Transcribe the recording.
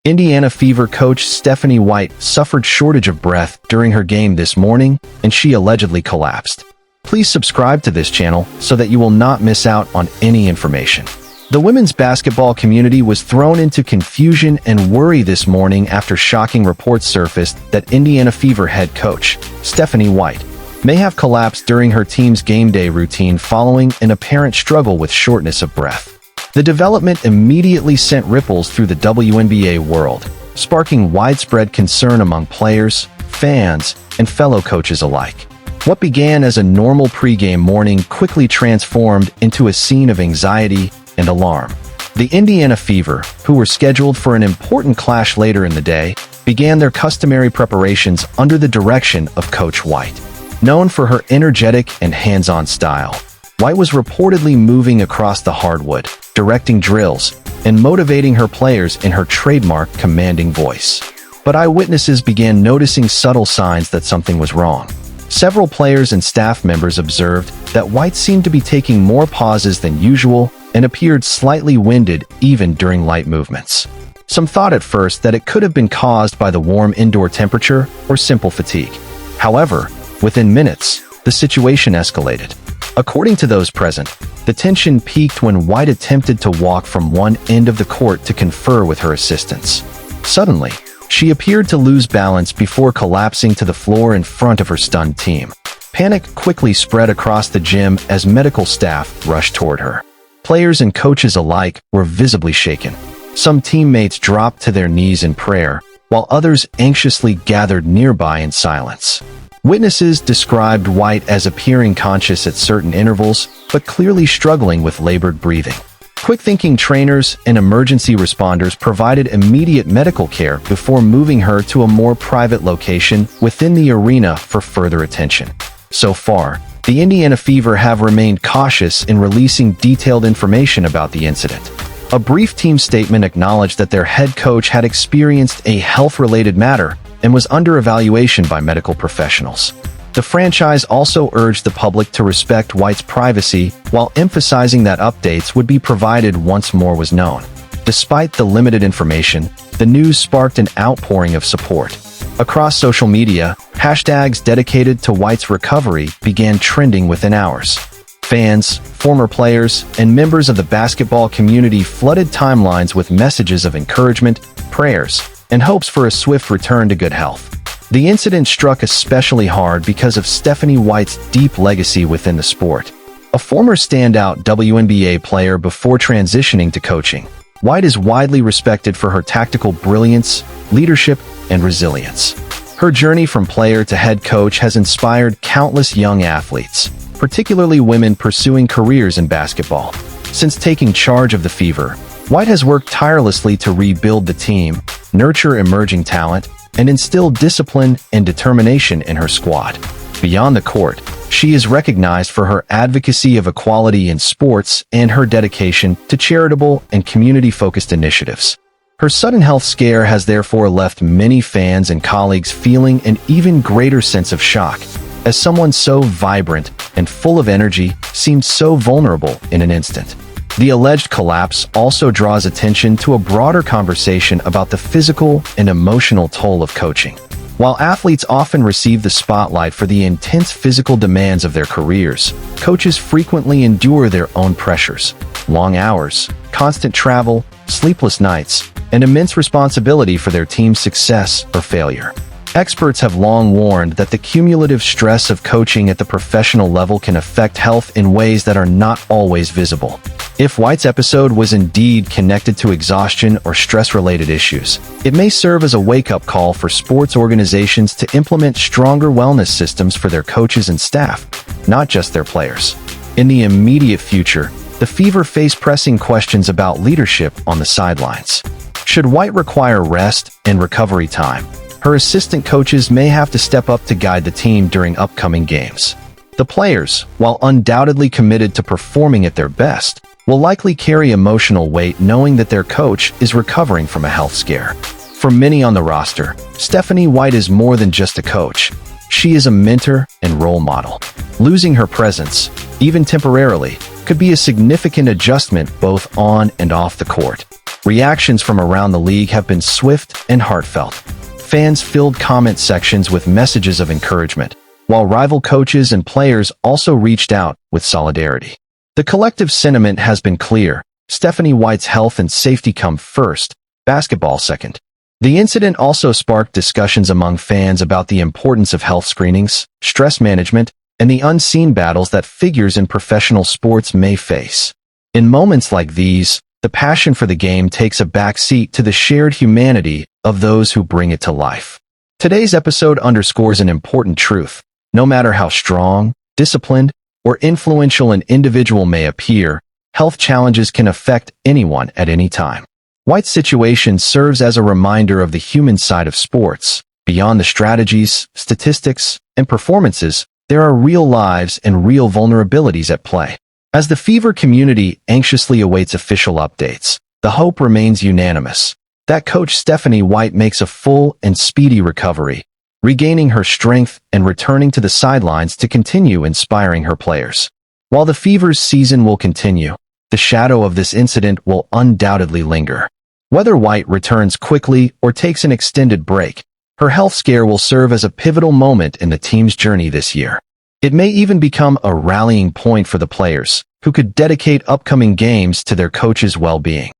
Indiana Fever coach Stephanie White suffered shortage of breath during her game this morning, and she allegedly collapsed. Please subscribe to this channel so that you will not miss out on any information. The women's basketball community was thrown into confusion and worry this morning after shocking reports surfaced that Indiana Fever head coach Stephanie White may have collapsed during her team's game day routine following an apparent struggle with shortness of breath. The development immediately sent ripples through the WNBA world, sparking widespread concern among players, fans, and fellow coaches alike. What began as a normal pregame morning quickly transformed into a scene of anxiety and alarm. The Indiana Fever, who were scheduled for an important clash later in the day, began their customary preparations under the direction of Coach White. Known for her energetic and hands-on style, White was reportedly moving across the hardwood, directing drills, and motivating her players in her trademark commanding voice. But eyewitnesses began noticing subtle signs that something was wrong. Several players and staff members observed that White seemed to be taking more pauses than usual and appeared slightly winded even during light movements. Some thought at first that it could have been caused by the warm indoor temperature or simple fatigue. However, within minutes, the situation escalated. According to those present, the tension peaked when White attempted to walk from one end of the court to confer with her assistants. Suddenly, she appeared to lose balance before collapsing to the floor in front of her stunned team. Panic quickly spread across the gym as medical staff rushed toward her. Players and coaches alike were visibly shaken. Some teammates dropped to their knees in prayer, while others anxiously gathered nearby in silence. Witnesses described White as appearing conscious at certain intervals, but clearly struggling with labored breathing. Quick-thinking trainers and emergency responders provided immediate medical care before moving her to a more private location within the arena for further attention. So far, the Indiana Fever have remained cautious in releasing detailed information about the incident. A brief team statement acknowledged that their head coach had experienced a health-related matter and was under evaluation by medical professionals. The franchise also urged the public to respect White's privacy while emphasizing that updates would be provided once more was known. Despite the limited information, the news sparked an outpouring of support. Across social media, hashtags dedicated to White's recovery began trending within hours. Fans, former players, and members of the basketball community flooded timelines with messages of encouragement, prayers, and hopes for a swift return to good health. The incident struck especially hard because of Stephanie White's deep legacy within the sport. A former standout WNBA player before transitioning to coaching, White is widely respected for her tactical brilliance, leadership, and resilience. Her journey from player to head coach has inspired countless young athletes, particularly women pursuing careers in basketball. Since taking charge of the Fever, White has worked tirelessly to rebuild the team, nurture emerging talent, and instill discipline and determination in her squad. Beyond the court, she is recognized for her advocacy of equality in sports and her dedication to charitable and community-focused initiatives. Her sudden health scare has therefore left many fans and colleagues feeling an even greater sense of shock, as someone so vibrant and full of energy seemed so vulnerable in an instant. The alleged collapse also draws attention to a broader conversation about the physical and emotional toll of coaching. While athletes often receive the spotlight for the intense physical demands of their careers, coaches frequently endure their own pressures. Long hours, constant travel, sleepless nights, and immense responsibility for their team's success or failure. Experts have long warned that the cumulative stress of coaching at the professional level can affect health in ways that are not always visible. If White's episode was indeed connected to exhaustion or stress-related issues, it may serve as a wake-up call for sports organizations to implement stronger wellness systems for their coaches and staff, not just their players. In the immediate future, the Fever face pressing questions about leadership on the sidelines. Should White require rest and recovery time, her assistant coaches may have to step up to guide the team during upcoming games. The players, while undoubtedly committed to performing at their best, will likely carry emotional weight knowing that their coach is recovering from a health scare. For many on the roster, Stephanie White is more than just a coach. She is a mentor and role model. Losing her presence, even temporarily, could be a significant adjustment both on and off the court. Reactions from around the league have been swift and heartfelt. Fans filled comment sections with messages of encouragement, while rival coaches and players also reached out with solidarity. The collective sentiment has been clear: Stephanie White's health and safety come first, basketball second. The incident also sparked discussions among fans about the importance of health screenings, stress management, and the unseen battles that figures in professional sports may face. In moments like these, the passion for the game takes a back seat to the shared humanity of those who bring it to life. Today's episode underscores an important truth. No matter how strong, disciplined, or influential an individual may appear, health challenges can affect anyone at any time. White's situation serves as a reminder of the human side of sports. Beyond the strategies, statistics, and performances, there are real lives and real vulnerabilities at play. As the Fever community anxiously awaits official updates, the hope remains unanimous that Coach Stephanie White makes a full and speedy recovery, regaining her strength and returning to the sidelines to continue inspiring her players. While the Fever's season will continue, the shadow of this incident will undoubtedly linger. Whether White returns quickly or takes an extended break, her health scare will serve as a pivotal moment in the team's journey this year. It may even become a rallying point for the players, who could dedicate upcoming games to their coach's well-being.